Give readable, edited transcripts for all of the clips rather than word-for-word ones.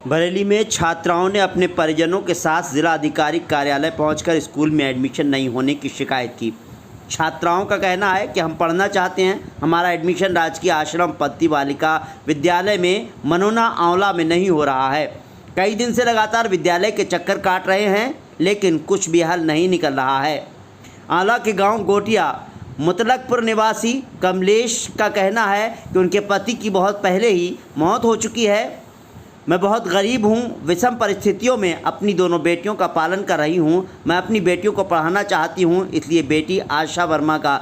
बरेली में छात्राओं ने अपने परिजनों के साथ जिला अधिकारी कार्यालय पहुंचकर स्कूल में एडमिशन नहीं होने की शिकायत की। छात्राओं का कहना है कि हम पढ़ना चाहते हैं, हमारा एडमिशन राजकीय आश्रम पद्धति बालिका विद्यालय में मनोना आंवला में नहीं हो रहा है। कई दिन से लगातार विद्यालय के चक्कर काट रहे हैं, लेकिन कुछ भी हल नहीं निकल रहा है। आंवला के गाँव गोटिया मुतलकपुर निवासी कमलेश का कहना है कि उनके पति की बहुत पहले ही मौत हो चुकी है। मैं बहुत गरीब हूँ, विषम परिस्थितियों में अपनी दोनों बेटियों का पालन कर रही हूँ। मैं अपनी बेटियों को पढ़ाना चाहती हूँ, इसलिए बेटी आशा वर्मा का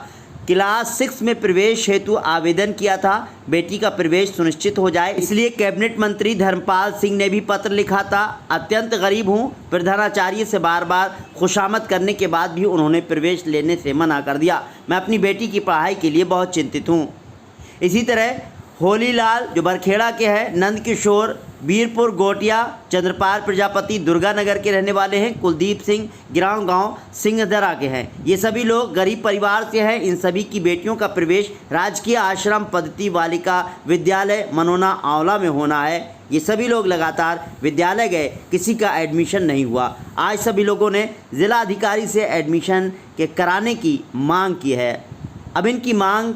क्लास 6 में प्रवेश हेतु आवेदन किया था। बेटी का प्रवेश सुनिश्चित हो जाए, इसलिए कैबिनेट मंत्री धर्मपाल सिंह ने भी पत्र लिखा था। अत्यंत गरीब हूँ, प्रधानाचार्य से बार बार खुशामद करने के बाद भी उन्होंने प्रवेश लेने से मना कर दिया। मैं अपनी बेटी की पढ़ाई के लिए बहुत चिंतित हूँ। इसी तरह होलीलाल जो बरखेड़ा के हैं, नंद किशोर वीरपुर गोटिया, चंद्रपाल प्रजापति दुर्गानगर के रहने वाले हैं, कुलदीप सिंह गिरांव गांव सिंहदरा के हैं। ये सभी लोग गरीब परिवार से हैं। इन सभी की बेटियों का प्रवेश राजकीय आश्रम पद्धति बालिका विद्यालय मनोना आंवला में होना है। ये सभी लोग लगातार विद्यालय गए, किसी का एडमिशन नहीं हुआ। आज सभी लोगों ने जिला अधिकारी से एडमिशन के कराने की मांग की है। अब इनकी मांग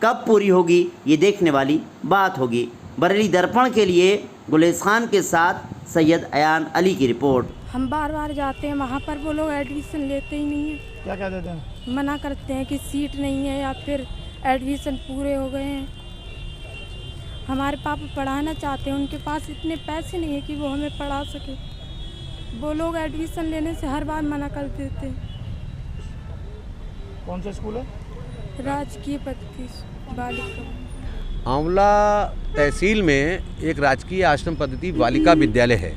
कब पूरी होगी, ये देखने वाली बात होगी। बरेली दर्पण के लिए गुलेश खान के साथ सैयद अयान अली की रिपोर्ट। हम बार बार जाते हैं वहाँ पर, वो लोग एडमिशन लेते ही नहीं है। क्या क्या देते हैं? मना करते हैं कि सीट नहीं है या फिर एडमिशन पूरे हो गए हैं। हमारे पापा पढ़ाना चाहते हैं, उनके पास इतने पैसे नहीं है कि वो हमें पढ़ा सके। वो लोग एडमिशन लेने से हर बार मना कर देते हैं। कौन सा स्कूल है? राजकीय पद्धति बालिका आंवला तहसील में एक राजकीय आश्रम पद्धति बालिका विद्यालय है,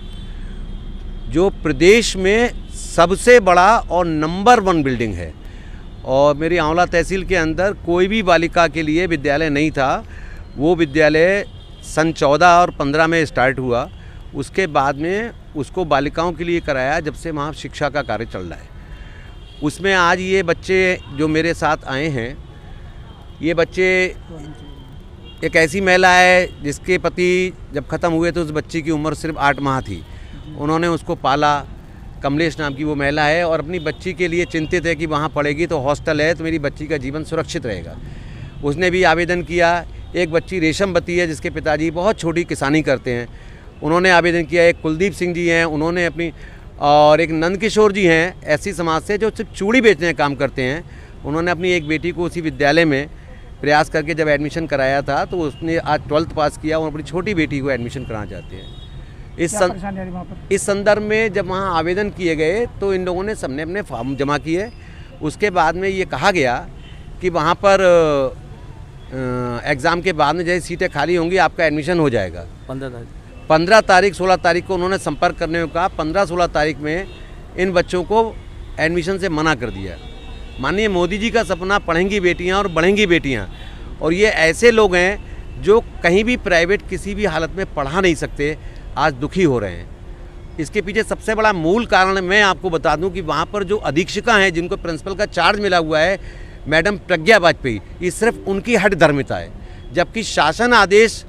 जो प्रदेश में सबसे बड़ा और नंबर 1 बिल्डिंग है। और मेरी आंवला तहसील के अंदर कोई भी बालिका के लिए विद्यालय नहीं था। वो विद्यालय सन 14 और 15 में स्टार्ट हुआ। उसके बाद में उसको बालिकाओं के लिए कराया, जब से वहाँ शिक्षा का कार्य चल रहा है। उसमें आज ये बच्चे जो मेरे साथ आए हैं, ये बच्चे, एक ऐसी महिला है जिसके पति जब ख़त्म हुए तो उस बच्ची की उम्र सिर्फ 8 माह थी। उन्होंने उसको पाला, कमलेश नाम की वो महिला है, और अपनी बच्ची के लिए चिंतित है कि वहाँ पढ़ेगी तो हॉस्टल है तो मेरी बच्ची का जीवन सुरक्षित रहेगा। उसने भी आवेदन किया। एक बच्ची रेशमवती है जिसके पिताजी बहुत छोटी किसानी करते हैं, उन्होंने आवेदन किया। एक कुलदीप सिंह जी हैं, उन्होंने अपनी, और एक नंद किशोर जी हैं ऐसी समाज से जो सिर्फ चूड़ी बेचने का काम करते हैं, उन्होंने अपनी एक बेटी को उसी विद्यालय में प्रयास करके जब एडमिशन कराया था तो उसने आज 12th पास किया और अपनी छोटी बेटी को एडमिशन कराना चाहते हैं। इस संदर्भ में जब वहाँ आवेदन किए गए तो इन लोगों ने सबने अपने फॉर्म जमा किए। उसके बाद में ये कहा गया कि वहाँ पर एग्ज़ाम के बाद में जैसे सीटें खाली होंगी आपका एडमिशन हो जाएगा। 15 तारीख 16 तारीख को उन्होंने संपर्क करने को कहा। 15-16 तारीख में इन बच्चों को एडमिशन से मना कर दिया। माननीय मोदी जी का सपना पढ़ेंगी बेटियां और बढ़ेंगी बेटियां, और ये ऐसे लोग हैं जो कहीं भी प्राइवेट किसी भी हालत में पढ़ा नहीं सकते, आज दुखी हो रहे हैं। इसके पीछे सबसे बड़ा मूल कारण मैं आपको बता दूं कि वहाँ पर जो अधीक्षिका हैं, जिनको प्रिंसिपल का चार्ज मिला हुआ है, मैडम प्रज्ञा वाजपेयी, ये सिर्फ उनकी हठ धर्मिता है। जबकि शासन आदेश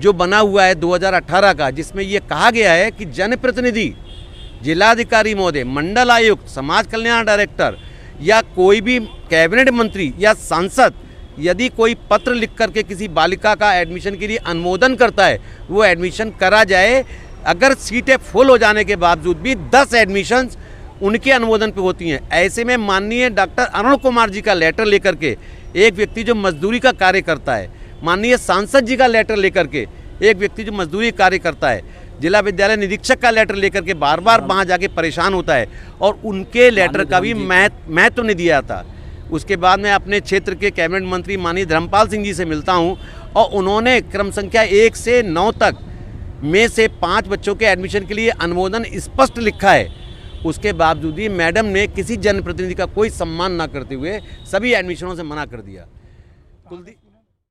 जो बना हुआ है 2018 का, जिसमें ये कहा गया है कि जनप्रतिनिधि, जिलाधिकारी महोदय, मंडल आयुक्त, समाज कल्याण डायरेक्टर या कोई भी कैबिनेट मंत्री या सांसद यदि कोई पत्र लिख करके किसी बालिका का एडमिशन के लिए अनुमोदन करता है, वो एडमिशन करा जाए। अगर सीटें फुल हो जाने के बावजूद भी 10 एडमिशन्स उनके अनुमोदन पे होती हैं। ऐसे में माननीय डॉक्टर अरुण कुमार जी का लेटर लेकर के एक व्यक्ति जो मजदूरी का कार्य करता है, माननीय सांसद जी का लेटर लेकर के एक व्यक्ति जो मजदूरी कार्य करता है, जिला विद्यालय निरीक्षक का लेटर लेकर के बार बार वहाँ जाके परेशान होता है, और उनके लेटर का भी महत्व नहीं दिया था। उसके बाद मैं अपने क्षेत्र के कैबिनेट मंत्री माननीय धर्मपाल सिंह जी से मिलता हूँ, और उन्होंने क्रम संख्या 1 से 9 तक में से 5 बच्चों के एडमिशन के लिए अनुमोदन स्पष्ट लिखा है। उसके बावजूद भी मैडम ने किसी जनप्रतिनिधि का कोई सम्मान न करते हुए सभी एडमिशनों से मना कर दिया। कुलदीप